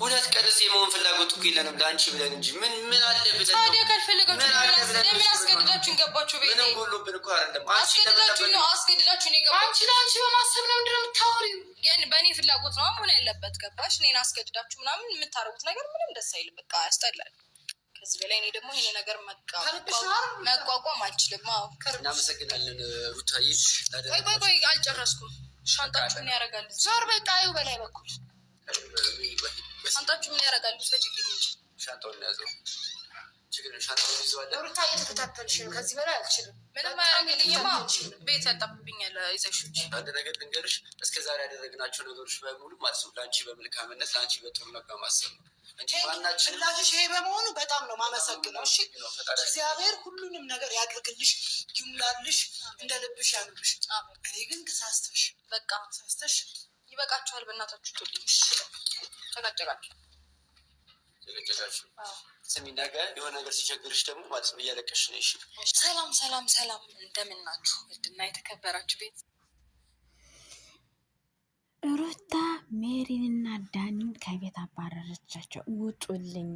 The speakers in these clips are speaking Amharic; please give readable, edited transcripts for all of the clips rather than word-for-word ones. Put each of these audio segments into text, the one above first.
ሁለት ቀን እዚህ የመሆን ፍላጎት እኮ የለንም ለአንቺ ብለን እንጂ ምን አለ ብለን ታዲያ ካልፈለጋችሁ ለምን አስገድዳችሁን ገባችሁ? ቤቴ ምንም ጎሎብን እኮ አይደለም። አስገድዳችሁን የገባችሁ። አንቺ ለአንቺ በማሰብ ነው ምንድን ነው የምታወሪው? በእኔ ፍላጎት ነው መሆን ያለበት። ገባሽ? እኔን አስገድዳችሁ ምናምን የምታረጉት ነገር ምንም ደስ አይልም። በቃ ያስጠላል። ከዚህ በላይ እኔ ደግሞ ይሄን ነገር መቋቋም አልችልም። እናመሰግናለን ሩታዬ። ቆይ አልጨረስኩም። ሻንጣችሁ ምን ያደርጋል? ዞር በቃ ይኸው በላይ በኩል ሻንጣችሁ ምን ያደርጋል? ሰጅልኝ እንጂ ሻንጣውን ያዘው። ሻንጣውን ይዘዋለን። ሩታ እየተከታተልሽ ነው። ከዚህ በላይ አልችልም። ምንም አያደርግልኝማ። ቤት ያጣብብኛል። ይዘሽች አንድ ነገር ልንገርሽ፣ እስከዛሬ ያደረግናቸው ነገሮች በሙሉ ማለት ነው ለአንቺ በመልካምነት ለአንቺ በጥሩነት በማሰብ ነው እንጂ ማናችን ላጅሽ ይሄ በመሆኑ በጣም ነው ማመሰግነው። እሺ እግዚአብሔር ሁሉንም ነገር ያድርግልሽ፣ ይሙላልሽ፣ እንደ ልብሽ ያኑርሽ። እኔ ግን ተሳስተሽ በቃ ተሳስተሽ ይበቃችኋል። በእናታችሁ ትልኝ ጨቃጨቃችሁ። ስሚ ነገ የሆነ ነገር ሲቸግርሽ ደግሞ ማለት ነው እያለቀሽ ነው። እሺ ሰላም እንደምን ናችሁ? ውድና የተከበራችሁ ቤት ሩታ ሜሪንና ዳኒን ከቤት አባረረቻቸው። ውጡልኝ፣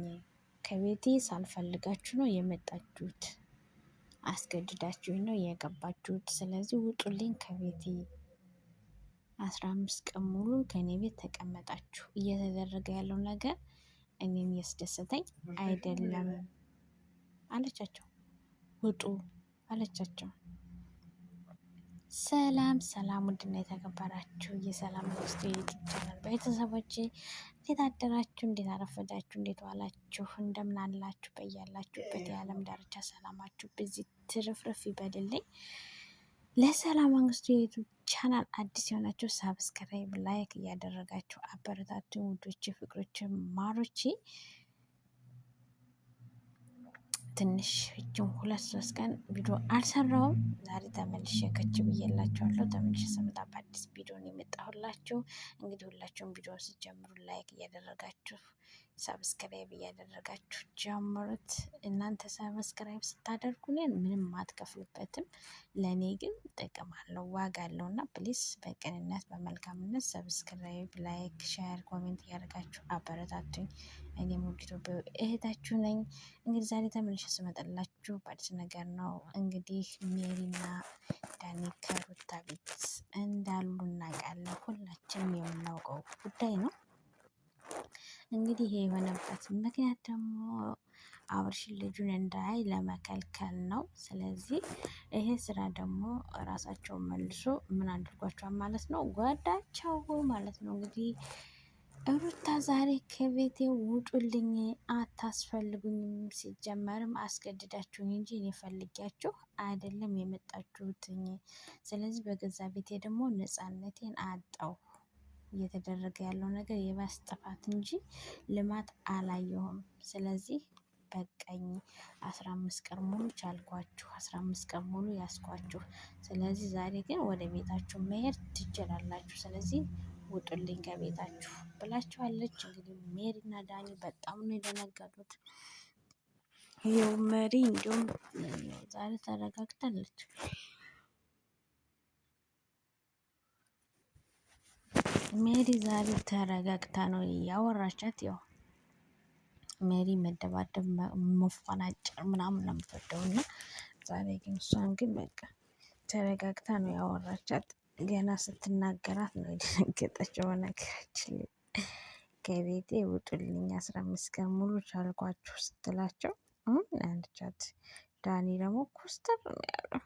ከቤቴ ሳልፈልጋችሁ ነው የመጣችሁት፣ አስገድዳችሁኝ ነው የገባችሁት። ስለዚህ ውጡልኝ ከቤቴ። 15 ቀን ሙሉ ከኔ ቤት ተቀመጣችሁ። እየተደረገ ያለው ነገር እኔን ያስደሰተኝ አይደለም አለቻቸው። ውጡ አለቻቸው። ሰላም ውድና የተከበራችሁ የሰላም ውስጥ ቻናል ቤተሰቦች እንዴት አደራችሁ? እንዴት አረፈዳችሁ? እንዴት ዋላችሁ? እንደምን አላችሁ? በያላችሁበት የዓለም ዳርቻ ሰላማችሁ በዚህ ትርፍርፍ ይበልልኝ። ለሰላም መንግስቱ የዩቱብ ቻናል አዲስ የሆናችሁ ሳብስክራይብ፣ ላይክ እያደረጋችሁ አበረታቱኝ ውዶች፣ ፍቅሮች፣ ማሮች። ትንሽ እጅም 2-3 ቀን ቪዲዮ አልሰራውም። ዛሬ ተመልሼ ከች ብዬላችኋለሁ። ተመልሼ ስመጣ በአዲስ ቪዲዮ ነው የመጣሁላችሁ። እንግዲህ ሁላችሁም ቪዲዮ ሲጀምሩ ላይክ እያደረጋችሁ ሰብስክራይብ እያደረጋችሁ ጀምሩት። እናንተ ሰብስክራይብ ስታደርጉ ምንም አትከፍሉበትም፣ ለእኔ ግን ጥቅም አለው ዋጋ አለው እና ፕሊስ በቅንነት በመልካምነት ሰብስክራይብ፣ ላይክ፣ ሼር፣ ኮሜንት እያደረጋችሁ አበረታቱኝ። እኔም ውድ ኢትዮጵያዊ እህታችሁ ነኝ። እንግዲህ ዛሬ ተመልሼ ስመጣላችሁ በአዲስ ነገር ነው። እንግዲህ ሜሪና ዳኒ ከሩታ ቤት እንዳሉ እናውቃለን። ሁላችንም የምናውቀው ጉዳይ ነው። እንግዲህ ይሄ የሆነበት ምክንያት ደግሞ አብርሽን ልጁን እንዳይ ለመከልከል ነው። ስለዚህ ይሄ ስራ ደግሞ ራሳቸውን መልሶ ምን አድርጓቸዋል ማለት ነው፣ ጓዳቸው ማለት ነው። እንግዲህ ሩታ ዛሬ ከቤቴ ውጡልኝ፣ አታስፈልጉኝም፣ ሲጀመርም አስገድዳችሁኝ እንጂ እኔ ፈልጊያችሁ አይደለም የመጣችሁትኝ። ስለዚህ በገዛ ቤቴ ደግሞ ነፃነቴን አጣው። እየተደረገ ያለው ነገር የባስ ጥፋት እንጂ ልማት አላየሁም። ስለዚህ በቀኝ 15 ቀን ሙሉ ቻልኳችሁ፣ 15 ቀን ሙሉ ያስኳችሁ። ስለዚህ ዛሬ ግን ወደ ቤታችሁ መሄድ ትችላላችሁ። ስለዚህ ውጡልኝ ከቤታችሁ ብላችኋለች። እንግዲህ ሜሪና ዳኒ በጣም ነው የደነገጡት። ይኸው መሪ እንዲሁም ዛሬ ተረጋግታለች። ሜሪ ዛሬ ተረጋግታ ነው ያወራቻት። ያው ሜሪ መደባደብ፣ መፈናጨር ምናምን ነው የምትወደው እና ዛሬ ግን እሷን ግን በቃ ተረጋግታ ነው ያወራቻት። ገና ስትናገራት ነው የደነገጠችው። በነገራችን ላይ ከቤቴ ውጡልኝ 15 ቀን ሙሉ ቻልኳችሁ ስትላቸው አንቻት። ዳኒ ደግሞ ኮስተር ነው ያለው።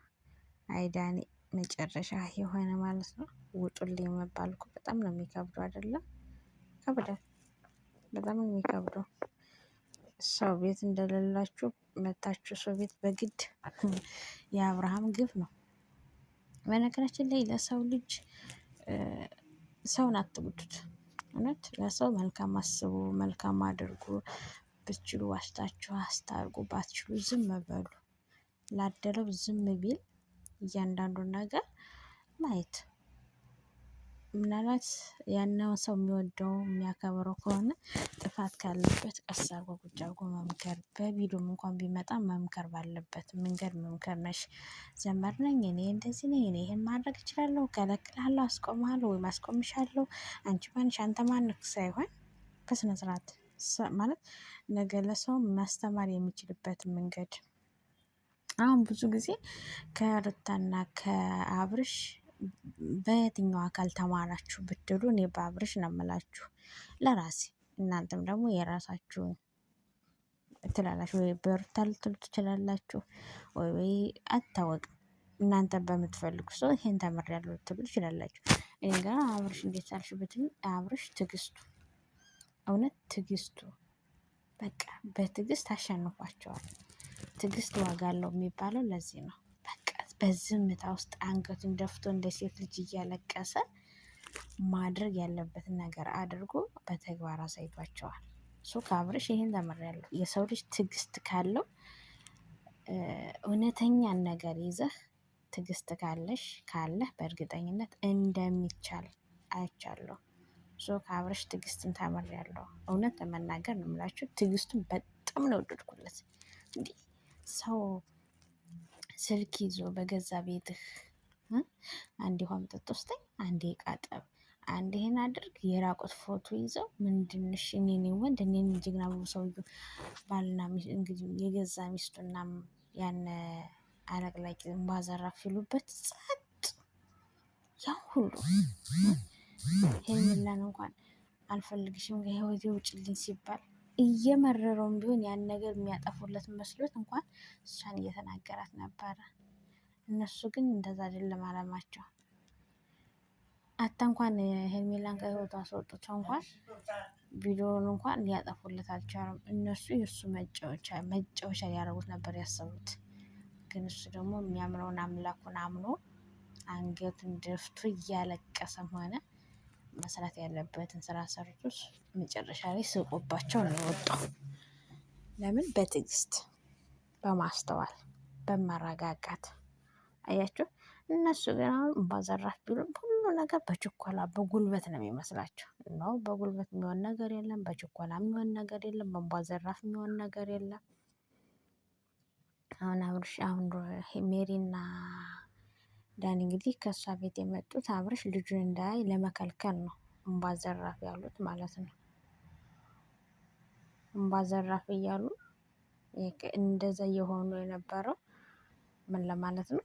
አይ ዳኒ መጨረሻ የሆነ ማለት ነው። ውጡልኝ መባል እኮ በጣም ነው የሚከብደው አይደለም? ከብዳል፣ በጣም ነው የሚከብደው። ሰው ቤት እንደሌላችሁ መታችሁ ሰው ቤት በግድ የአብርሃም ግፍ ነው። በነገራችን ላይ ለሰው ልጅ ሰውን አትጉዱት። እውነት ለሰው መልካም አስቡ፣ መልካም አድርጉ። ብትችሉ ዋሽታችሁ አስታርጉ፣ ባትችሉ ዝም በሉ። ላደረው ዝም ቢል እያንዳንዱን ነገር ማየት ምናልባት ያንን ሰው የሚወደው የሚያከብረው ከሆነ ጥፋት ካለበት ቀስ አድርጎ ቁጭ አድርጎ መምከር፣ በቪዲዮም እንኳን ቢመጣ መምከር ባለበት መንገድ መምከር። ነሽ ዘመድ ነኝ እኔ እንደዚህ ነኝ እኔ ይሄን ማድረግ እችላለሁ፣ ከለክልሃለሁ፣ አስቆምሃለሁ ወይም አስቆምሻለሁ፣ አንቺ ማንሽ አንተ ማንክ ሳይሆን በስነ ስርዓት ማለት ነገ ለሰው ማስተማር የሚችልበት መንገድ። አሁን ብዙ ጊዜ ከሩታና ከአብርሽ በየትኛው አካል ተማራችሁ ብትሉ እኔ በአብርሽ ነው የምላችሁ ለራሴ። እናንተም ደግሞ የራሳችሁን ትላላችሁ፣ ወይ በሩታ ልትሉ ትችላላችሁ፣ ወይ አታወቅም። እናንተ በምትፈልጉ ሰው ይሄን ተምሬያለሁ ልትሉ ትችላላችሁ። እኔ ጋር አብርሽ እንዴት ሳልሽ ብትሉ አብርሽ ትዕግስቱ፣ እውነት ትዕግስቱ፣ በቃ በትዕግስት አሸንፏቸዋል። ትዕግስት ዋጋ አለው የሚባለው ለዚህ ነው። በዝምታ ውስጥ አንገቱን ደፍቶ እንደ ሴት ልጅ እያለቀሰ ማድረግ ያለበትን ነገር አድርጎ በተግባር አሳይቷቸዋል። ከአብርሽ ይሄን ተምሬያለሁ። የሰው ልጅ ትዕግስት ካለው እውነተኛን ነገር ይዘህ ትዕግስት ካለህ በእርግጠኝነት እንደሚቻል አይቻለሁ። ከአብርሽ ትዕግስትን ተምሬያለሁ። እውነት ለመናገር ነው የምላችሁ፣ ትዕግስቱን በጣም ነው ወደድኩለት። እንዲህ ሰው ስልክ ይዞ በገዛ ቤትህ አንዴ ውሃ መጠጥ ወስደኝ፣ አንዴ ዕቃ ጠብ፣ አንዴ ይሄን አድርግ፣ የራቁት ፎቶ ይዘው ምንድንሽ እኔ ወንድ እኔን ጀግና ብሎ ሰውዬው ባልና እንግዲህ የገዛ ሚስቱና ያን አለቅላቂ ባዘራፍ ሲሉበት ጸጥ። ያ ሁሉ ሄርሜላን እንኳን አልፈልግሽም ከህይወቴ ውጭልኝ ሲባል እየመረረውም ቢሆን ያን ነገር የሚያጠፉለት መስሎት እንኳን እሷን እየተናገራት ነበረ። እነሱ ግን እንደዛ አይደለም አላማቸው። አታ እንኳን ሄርሜላን ከህይወቱ አስወጥተው እንኳን ቪዲዮውን እንኳን ሊያጠፉለት አልቻሉም። እነሱ የእሱ መጫወቻ ሊያደርጉት ነበር ያሰቡት። ግን እሱ ደግሞ የሚያምነውን አምላኩን አምኖ አንገቱን ደፍቶ እያለቀሰም ሆነ መስራት ያለበትን ስራ ሰርቶ መጨረሻ ላይ ስቆባቸው ነው የወጣው። ለምን? በትዕግስት በማስተዋል በመረጋጋት አያችሁ። እነሱ ግን አሁን ባዘራፍ ቢሉም ሁሉ ነገር በችኮላ በጉልበት ነው የሚመስላቸው ነው። በጉልበት የሚሆን ነገር የለም፣ በችኮላ የሚሆን ነገር የለም፣ በባዘራፍ የሚሆን ነገር የለም። አሁን አብርሽ ሜሪና ዳኒ እንግዲህ ከእሷ ቤት የመጡት አብርሽ ልጁን እንዳያይ ለመከልከል ነው እምባ ዘራፍ ያሉት ማለት ነው። እምባ ዘራፍ እያሉ እንደዛ እየሆኑ የነበረው ምን ለማለት ነው?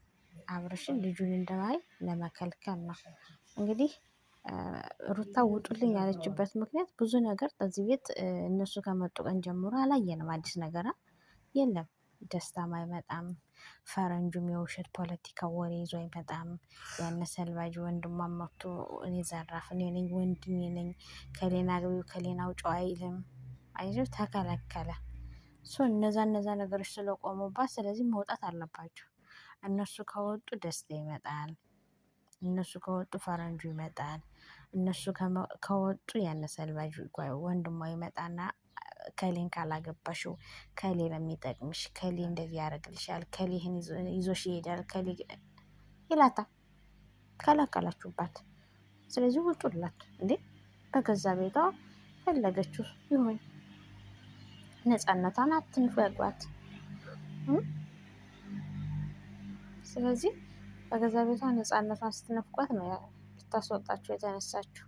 አብርሽን ልጁን እንዳያይ ለመከልከል ነው። እንግዲህ ሩታ ውጡልኝ ያለችበት ምክንያት ብዙ ነገር ከዚህ ቤት እነሱ ከመጡ ቀን ጀምሮ አላየንም። አዲስ ነገር የለም። ደስታም አይመጣም። ፈረንጁም የውሸት ፖለቲካ ወሬ ይዞ አይመጣም። ያነ ሰልባጅ ወንድሟ መጥቶ እኔ ዘራፍ እኔ ነኝ ወንድ እኔ ነኝ ከሌና ግቢው ከሌና ውጭው አይልም። አይዞህ ተከለከለ። እነዛ ነገሮች ስለቆሙባት ስለዚህ መውጣት አለባቸው። እነሱ ከወጡ ደስታ ይመጣል። እነሱ ከወጡ ፈረንጁ ይመጣል። እነሱ ከወጡ ያነ ሰልባጅ ወንድሟ ይመጣና ከሌን ካላገባሽው ከሌ ለሚጠቅምሽ ከሌ እንደዚህ ያደርግልሻል ከሌ ይህን ይዞሽ ይሄዳል ከሌ ይላታ። ከላከላችሁባት ስለዚህ ውጡላት እንዴ! በገዛ ቤቷ ፈለገችው ይሁን። ነፃነቷን አትንፈጓት። ስለዚህ በገዛ ቤቷ ነፃነቷን ስትነፍቋት ነው ልታስወጣችሁ የተነሳችሁ።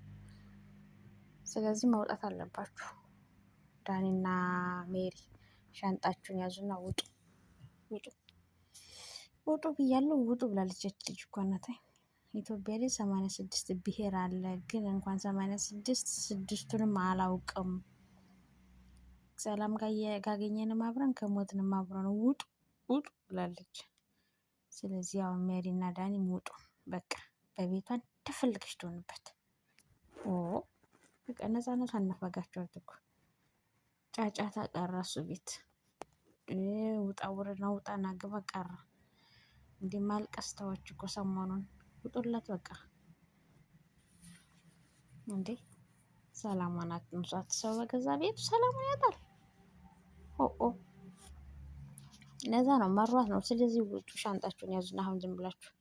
ስለዚህ መውጣት አለባችሁ። ዳኒና ሜሪ ሻንጣችሁን ያዙና ውጡ ውጡ ብያለሁ። ውጡ ብላለች ልጅ እኮ ናት። ኢትዮጵያ ላይ 86 ብሔር አለ። ግን እንኳን 86 ስድስቱንም አላውቅም። ሰላም ካገኘንም አብረን ከሞትንም አብረን ውጡ ብላለች። ስለዚህ አሁን ሜሪና ዳኒም ውጡ በቃ። በቤቷ እንደፈለገች ትሆንበት። በቃ ነፃነቷ አነፈጋችኋት እኮ። ጫጫታ ቀረ እሱ ቤት። ውጣ ውረድ ነው ውጣና ግባ ቀረ። እንዲህ ማልቀስ ተወች እኮ ሰሞኑን። ውጡላት በቃ እንዴ! ሰላሟን አትንሷት። ሰው በገዛ ቤቱ ሰላሙን ያጣል። ለዛ ነው መሯት ነው። ስለዚህ ውጡ፣ ሻንጣችሁን ያዙና አሁን ዝም ብላችሁ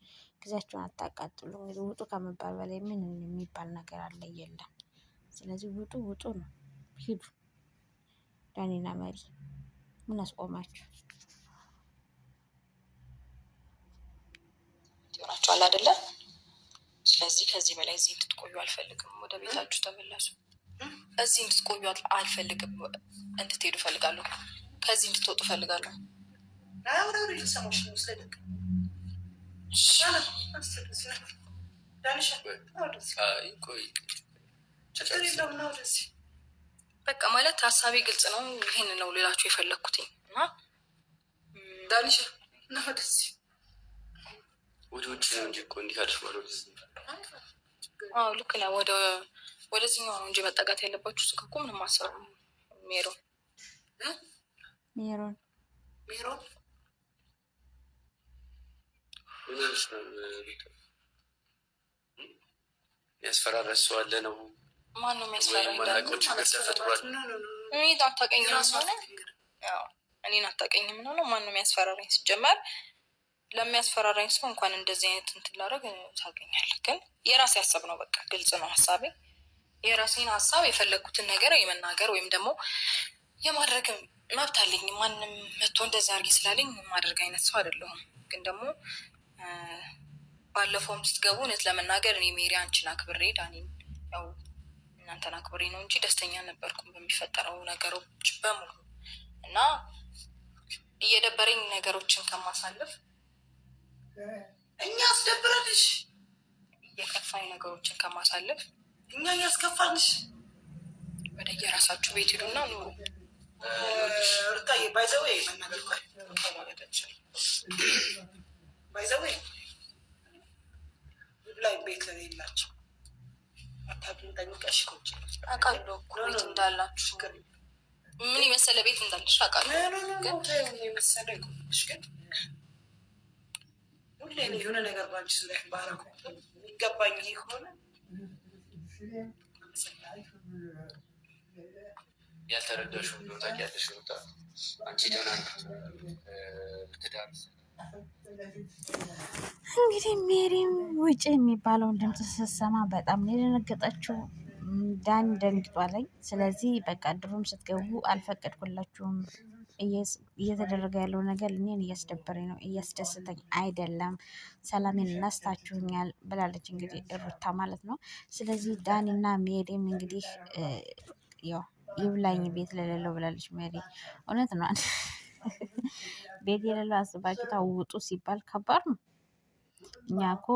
ጊዜያቸውን አታቃጥሉ። እንግዲህ ውጡ ከመባል በላይ ምን የሚባል ነገር አለ? የለም። ስለዚህ ውጡ ውጡ ነው። ሂዱ። ዳኒና መሪ ምን አስቆማችሁ? ይሆናችኋል አይደለ? ስለዚህ ከዚህ በላይ እዚህ እንድትቆዩ አልፈልግም። ወደ ቤታችሁ ተመለሱ። እዚህ እንድትቆዩ አልፈልግም። እንድትሄዱ እፈልጋለሁ። ከዚህ እንድትወጡ እፈልጋለሁ። በቃ ማለት ሀሳቤ ግልጽ ነው። ይሄን ነው ሌላችሁ የፈለግኩትኝ እና ዳንሻ እና ወደዚህ ወደ ውጭ ነው እንጂ እኮ እንዲህ አልሽ ማለት አዎ ልክ ነው። ወደዚህኛው ነው እንጂ መጠጋት ያለባችሁ። ስልክ እኮ ምንም አሰሩ ሜሮን ሜሮን ሜሮን ያስፈራራሽ ሰው አለ ነው? ማን ነው የሚያስፈራራኝ? ማናውቀው ችግር ተፈጥሯል። እኔን አታውቀኝም ሆነ እኔን አታውቀኝም ነው። ማን ነው የሚያስፈራራኝ? ሲጀመር ለሚያስፈራራኝ ሰው እንኳን እንደዚህ አይነት እንትን ላደርግ ታገኛለህ። ግን የራሴ ሀሳብ ነው። በቃ ግልጽ ነው ሀሳቤ። የራሴን ሀሳብ የፈለግኩትን ነገር የመናገር ወይም ደግሞ የማድረግ መብት አለኝ። ማንም መጥቶ እንደዚህ አድርጊ ስላለኝ የማደርግ አይነት ሰው አይደለሁም። ግን ደግሞ ባለፈውም ስትገቡ እውነት ለመናገር እኔ ሜሪ አንቺን አክብሬ ዳኒን ያው እናንተን አክብሬ ነው እንጂ ደስተኛ ነበርኩም በሚፈጠረው ነገሮች በሙሉ እና እየደበረኝ ነገሮችን ከማሳለፍ እኛ አስደብረንሽ የከፋኝ ነገሮችን ከማሳለፍ እኛ እያስከፋንሽ ወደ የራሳችሁ ቤት ሄዱና ኑሩ። ሩታዬ ባይዘዌ መናገር ባይዘዌ ላይ ቤት ለሌላቸው አታውቂም። ጠንቀሽ ቁጭ አውቃለሁ እኮ ቤት እንዳላችሁ ምን የመሰለ ቤት እንዳለሽ አውቃለሁ። ግን የመሰለ ይቆሽ ግን ሁሌ የሆነ ነገር ባንቺ ዙሪያ ባረኩ የሚገባኝ ከሆነ ያልተረዳሽው ነው ታውቂያለሽ። ሩታ አንቺ ደህና ትዳር እንግዲህ ሜሪም ውጭ የሚባለውን ድምፅ ስትሰማ በጣም ነው የደነገጠችው። ዳኒ ደንግጧለኝ። ስለዚህ በቃ ድሮም ስትገቡ አልፈቀድኩላችሁም፣ እየተደረገ ያለው ነገር እኔን እያስደበረኝ ነው፣ እያስደስተኝ አይደለም፣ ሰላሜን እናስታችሁኛል ብላለች እንግዲህ ሩታ ማለት ነው። ስለዚህ ዳኒና ሜሪም እንግዲህ ያው ይብላኝ ቤት ለሌለው ብላለች ሜሪ። እውነት ነው። ቤት የሌለው አስባችሁ ታውጡ ሲባል ከባድ ነው። እኛ እኮ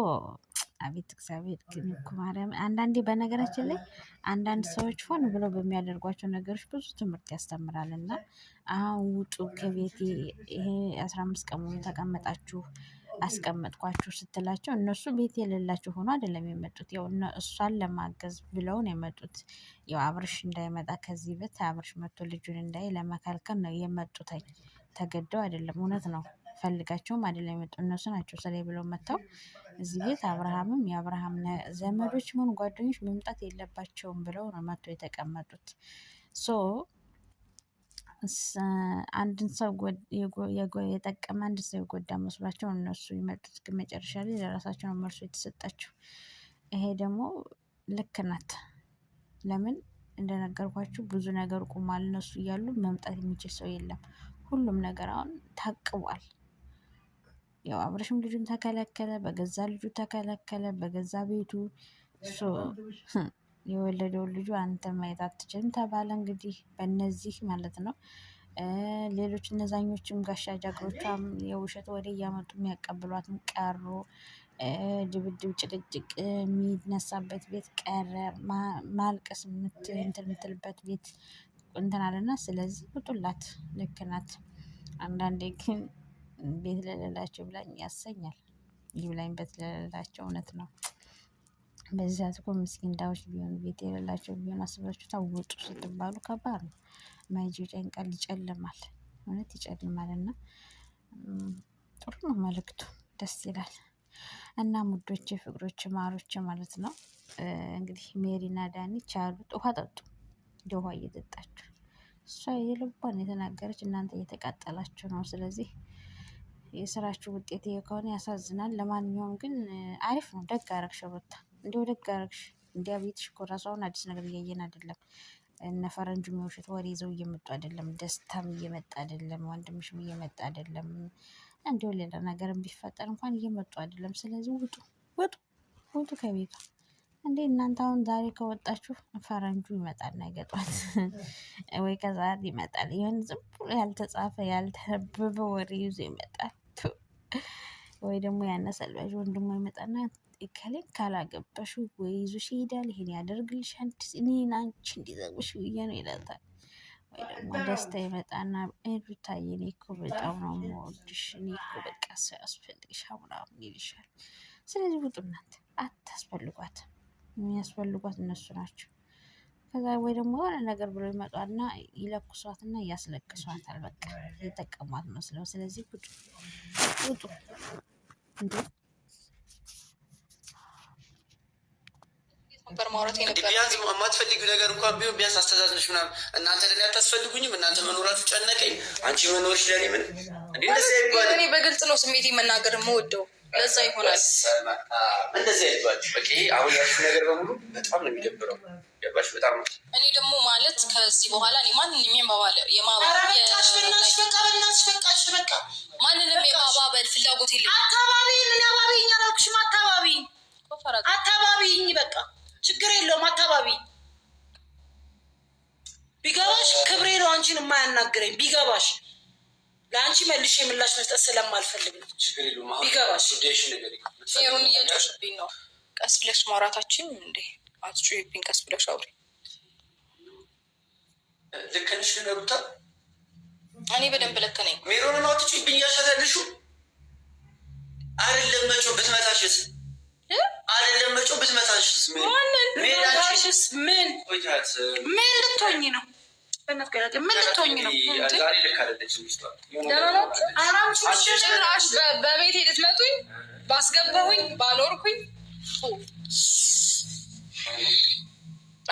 አቤት እግዚአብሔር ግን እኮ ማርያም፣ አንዳንዴ በነገራችን ላይ አንዳንድ ሰዎች ሆን ብለው በሚያደርጓቸው ነገሮች ብዙ ትምህርት ያስተምራል። እና አሁን ውጡ ከቤቴ ይሄ 15 ቀን ሙሉ ተቀመጣችሁ አስቀመጥኳችሁ ስትላቸው እነሱ ቤት የሌላቸው ሆኖ አይደለም የመጡት። ያው እሷን ለማገዝ ብለው ነው የመጡት። ያው አብርሽ እንዳይመጣ ከዚህ ቤት አብርሽ መጥቶ ልጁን እንዳይ ለመከልከል ነው የመጡት። ተገደው አይደለም። እውነት ነው። ፈልጋቸውም አይደለም የመጡ እነሱ ናቸው ስለ ብለው መጥተው እዚህ ቤት አብርሃምም የአብርሃም ዘመዶች ሆኑ ጓደኞች መምጣት የለባቸውም ብለው ነው መጥቶ የተቀመጡት። ሶ አንድን ሰው የጠቀመ አንድ ሰው የጎዳ መስሏቸው እነሱ የመጡት፣ ግን መጨረሻ ላይ ለራሳቸው ነው መልሶ የተሰጣቸው። ይሄ ደግሞ ልክ ናት። ለምን እንደነገርኳችሁ ብዙ ነገር ቁሟል። እነሱ እያሉ መምጣት የሚችል ሰው የለም። ሁሉም ነገር አሁን ታቅቧል። ያው አብረሽም ልጁን ተከለከለ፣ በገዛ ልጁ ተከለከለ፣ በገዛ ቤቱ የወለደውን ልጁ አንተ ማየት አትችልም ተባለ። እንግዲህ በእነዚህ ማለት ነው። ሌሎች እነዛኞችም ጋሻ ጃግሮቿም የውሸት ወደ እያመጡ የሚያቀብሏትም ቀሩ። ድብድብ፣ ጭቅጭቅ የሚነሳበት ቤት ቀረ። ማልቀስ የምትልበት ቤት እንትን አለና፣ ስለዚህ ውጡላት። ልክ ናት። አንዳንዴ ግን ቤት ለሌላቸው ብላኝ ያሰኛል። ይብላኝ ቤት ለሌላቸው። እውነት ነው። በዚህ ሰዓት እኮ ምስኪን ዳዎች ቢሆኑ ቤት የሌላቸው ቢሆኑ አስባችሁ ታውጡ ስትባሉ ከባድ ነው። ማይጂ ጨንቃል፣ ይጨልማል፣ እውነት ይጨልማል። እና ጥሩ ነው መልእክቱ፣ ደስ ይላል። እና ሙዶች፣ ፍቅሮች፣ ማሮች ማለት ነው። እንግዲህ ሜሪና ዳኒ ቻሉት። ውሃ ጠጡ። እንደ ውሃ እየጠጣችሁ እሷ የልቧን የተናገረች፣ እናንተ እየተቃጠላችሁ ነው። ስለዚህ የስራችሁ ውጤት ከሆነ ያሳዝናል። ለማንኛውም ግን አሪፍ ነው። ደግ አረግሽ ሩታ፣ እንዲያው ደግ አረግሽ። እንዲያ ቤትሽ እኮ ራሱ አሁን አዲስ ነገር እያየን አይደለም። እነ ፈረንጁ የውሸት ወሬ ይዘው እየመጡ አይደለም። ደስታም እየመጣ አይደለም። ወንድምሽም እየመጣ አይደለም። እንዲያው ሌላ ነገርም ቢፈጠር እንኳን እየመጡ አይደለም። ስለዚህ ውጡ፣ ውጡ፣ ውጡ ከቤቷ። እንዴ እናንተ አሁን ዛሬ ከወጣችሁ ፈረንጁ ይመጣል ነገ ጧት ወይ ከሰዓት ይመጣል። ይሁን ዝም ብሎ ያልተጻፈ ያልተነበበ ወሬ ይዞ ይመጣል። ወይ ደግሞ ያነሰልባሽ ወንድሞ ይመጣና ከሌን ካላገባሽ ወይ ይዞሽ ይሄዳል። ይሄን ያደርግልሻል። እኔን አንቺ እንዲዘግብሽ ብዬ ነው ይላታል። ወይ ደግሞ ደስታ ይመጣና ሩታዬ እኔ እኮ በጣም ነው የምወድሽ፣ እኔ እኮ በቃ ሰው ያስፈልግሻል ምናምን ይልሻል። ስለዚህ ውጡ እናንተ፣ አታስፈልጓት። የሚያስፈልጓት እነሱ ናቸው። ከዛ ወይ ደግሞ የሆነ ነገር ብሎ ይመጣና ይለኩሷትና ያስለቅሷታል። በቃ የጠቀሟት መስለው። ስለዚህ ውጡ፣ ውጡ እንዴ ነበር ማውራት የነበረ። ቢያንስ የማትፈልጊው ነገር እንኳን ቢሆን ቢያንስ አስተዛዝነሽ ምናምን። እናንተ ለኔ አታስፈልጉኝም። እናንተ መኖራችሁ ጨነቀኝ። አንቺ መኖርሽ ለኔ ምን እንዴ? እንደዚህ አይባልም። እኔ በግልጽ ነው ስሜቴ መናገር የምወደው። ለዛ ይሆናል እንደዚህ አይባልም። በቃ ይሄ አሁን ያልሽው ነገር በሙሉ በጣም ነው የሚደብረው። ገባሽ? በጣም ነው። እኔ ደግሞ ማለት ከዚህ በኋላ እኔ ማንንም ማንንም የማባበል ፍላጎት የለኝም። አታባቢኝ በቃ ችግር የለውም። አታባቢ ቢገባሽ ክብሬ ነው አንቺን የማያናግረኝ። ቢገባሽ ለአንቺ መልሼ ምላሽ መስጠት ስለማልፈልግ ነው። ቢገባሽ ሩን እየጮሽብኝ ነው። ቀስ ብለሽ ማውራታችን እንዴ አትጮይብኝ። ቀስ ብለሽ አውሪ። ልክ ነሽ ሩታ። እኔ በደንብ ልክ ነኝ። ሜሮን ነው አትጮይብኝ እያሻሻልሽ አይደለም። መጮ ብትመታሽስ አይደለም። መጮ ብትመታሽስ ምን ልትሆኝ ነው? ምን ልትሆኝ ነው? ዛሬ ልክ አይደለችም። ጭራሽ በቤቴ ልትመቱኝ፣ ባስገባሁኝ ባልወርኩኝ።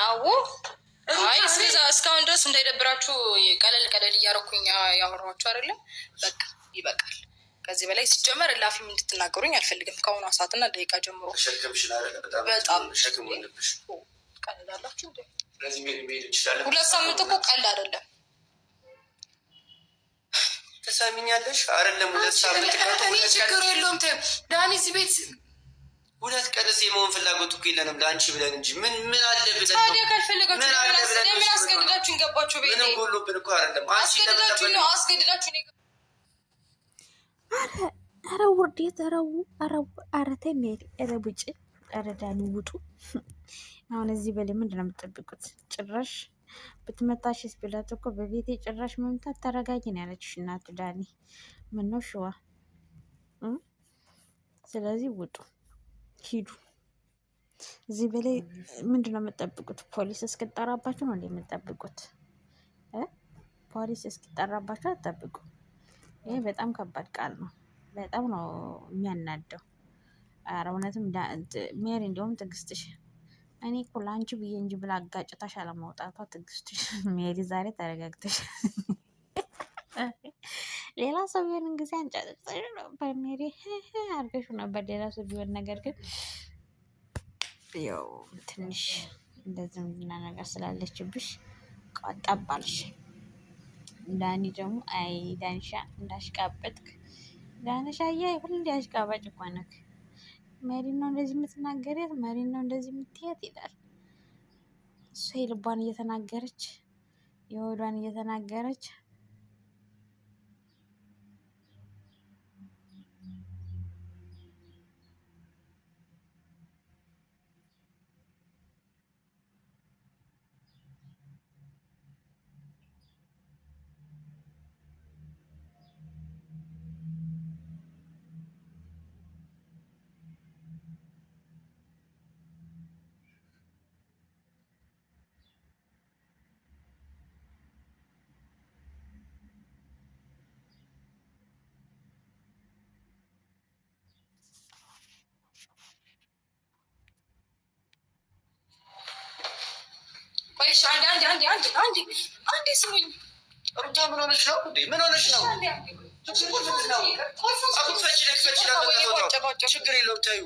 አዎ አይ እስካሁን ድረስ እንዳይደብራችሁ ቀለል ቀለል እያረኩኝ ያወራኋችሁ አይደለም። በቃ ይበቃል። ከዚህ በላይ ሲጀመር እላፊም እንድትናገሩኝ አልፈልግም። ከአሁኑ ሰዓትና ደቂቃ ጀምሮ በጣም ሸክም ሆነብሽ። ቀልዳላችሁ እንዴ? ስለዚህ መሄድ ይችላል። 2 ሳምንት እኮ ቀልድ አይደለም። ተሳሚኛለሽ አይደለም? 2 ሳምንት እኔ ችግር የለውም። ዳኒ እዚህ ቤት 2 ቀን እዚህ የመሆን ፍላጎት እኮ የለንም ለአንቺ ብለን እንጂ ምን አለ ብለን ታዲያ ካልፈለጋችሁ ለምን አስገድዳችሁ ገባችሁ? ቤቴ ምንም ጎሎብን እኮ አይደለም። አስገድዳችሁ ነው አስገድዳችሁ ነው። ኧረ ውርዴት! ኧረ ተይ ሜሪ! ኧረ ቡጭ! ኧረ ዳኒ ውጡ! አሁን እዚህ በላይ ምንድን ነው የምትጠብቁት? ጭራሽ ብትመታሽስ ብላት እኮ በቤቴ ጭራሽ መምታት ተረጋጊ ነው ያለችሽ እናቱ ዳኒ። ምነው ሽዋ። ስለዚህ ውጡ፣ ሂዱ። እዚህ በላይ ምንድን ነው የምትጠብቁት? ፖሊስ እስክጠራባችሁ ነው እንደ የምትጠብቁት? ፖሊስ እስክጠራባችሁ አትጠብቁ። ይሄ በጣም ከባድ ቃል ነው። በጣም ነው የሚያናደው። ኧረ እውነትም ሜሪ እንዲሁም ትዕግስትሽ፣ እኔ እኮ ለአንቺ ብዬ እንጂ ብላ አጋጭታሽ አለማውጣቷ ትዕግስትሽ። ሜሪ ዛሬ ተረጋግተሽ ሌላ ሰው ቢሆን ጊዜ አንጫጭተሽ ነበር ሜሪ አድርገሽ ነበር ሌላ ሰው ቢሆን። ነገር ግን ያው ትንሽ እንደዚህ ምንድና ነገር ስላለችብሽ ቆጣባልሽ። ዳኒ ደግሞ አይ ዳንሻ እንዳሽቃበጥክ ዳንሻ ሁሌ አሽቃባጭ እኮ ነክ። መሪ ነው እንደዚህ የምትናገሪያት፣ መሪ ነው እንደዚህ የምትያት ይላል። እሷ የልቧን እየተናገረች የሆዷን እየተናገረች አንዴ ስሙኝ። ሩታ ምን ሆነሽ ነው? ምን ሆነሽ ነው? ችግር የለውም ታዩ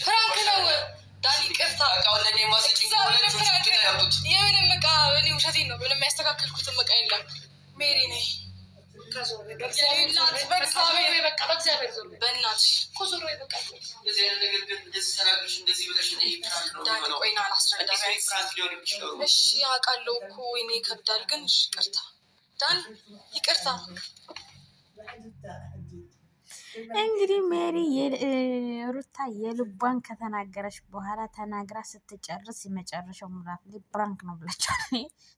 ፍራንክ ነው ዳኒ ቅርታ የምንም በቃ እኔ ውሸቴን ነው ምንም ያስተካከልኩትን በቃ የለም ሜሪ ነኝ ያውቃለሁ እኮ ወይኔ ይከብዳል ግን ይቅርታ ዳኒ ይቅርታ እንግዲህ ሜሪ ሩታ የልቧን ከተናገረች በኋላ ተናግራ ስትጨርስ የመጨረሻው ምዕራፍ ላይ ብራንክ ነው ብላችኋል።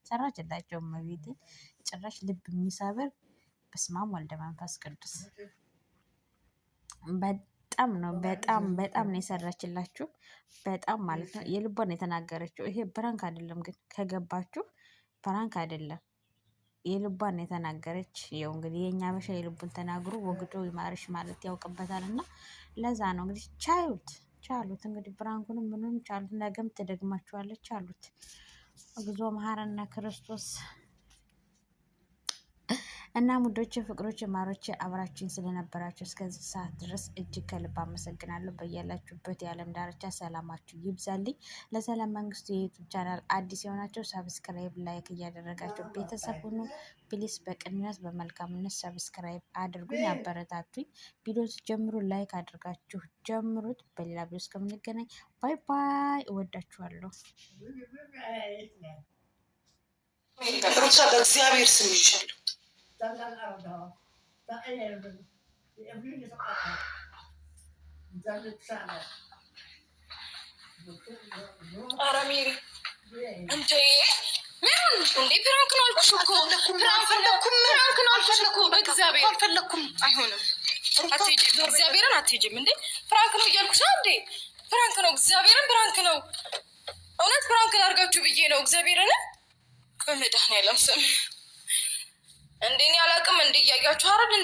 ሰራችላቸው መቤት ጭራሽ ልብ የሚሰብር በስማም ወልደ መንፈስ ቅዱስ በጣም ነው በጣም ነው የሰራችላችሁ። በጣም ማለት ነው የልቧን የተናገረችው። ይሄ ብራንክ አይደለም ግን ከገባችሁ ብራንክ አይደለም። የልቧን የተናገረች ይኸው እንግዲህ የኛ በሻ የልቡን ተናግሮ ወግዶ ይማርሽ ማለት ያውቅበታል። እና ለዛ ነው እንግዲህ ቻሉት እንግዲህ ብራንኩንም ምንም ቻሉት። ነገም ትደግማችኋለች ቻሉት። እግዚኦ መሐረነ ክርስቶስ። እና ሙዶች ፍቅሮች ማሮች አብራችሁኝ ስለነበራችሁ እስከዚህ ሰዓት ድረስ እጅግ ከልብ አመሰግናለሁ። በያላችሁበት የዓለም ዳርቻ ሰላማችሁ ይብዛልኝ። ለሰላም መንግስቱ የዩቲዩብ ቻናል አዲስ የሆናችሁ ሰብስክራይብ ላይክ እያደረጋችሁ ቤተሰብ ሁኑ። ፕሊስ በቅንነት በመልካምነት ሰብስክራይብ አድርጉኝ፣ አበረታቱኝ። ቪዲዮ ጀምሩ ላይክ አድርጋችሁ ጀምሩት። በሌላ ቪዲዮ እስከምንገናኝ ባይ ባይ። እወዳችኋለሁ። ሩታ በእግዚአብሔር ስም ይሻለሁ ኧረ ሜሪ እንዴ ፕራንክ ነው አልኩሽ እኮ ፕራንክ ነው አልኩሽ እኮ በእግዚአብሔር አልፈለኩም። አይሆንም አትሄጂም፣ እግዚአብሔርን አትሄጂም። እንዴ ፕራንክ ነው እያልኩሽ እንዴ ፕራንክ ነው፣ እግዚአብሔርን ፕራንክ ነው። እውነት ፕራንክ ላድርጋችሁ ብዬ ነው እግዚአብሔርን በመድኃኒዓለም ስም። እንዴ እኔ አላውቅም እንዴ እያያችሁ አይደል?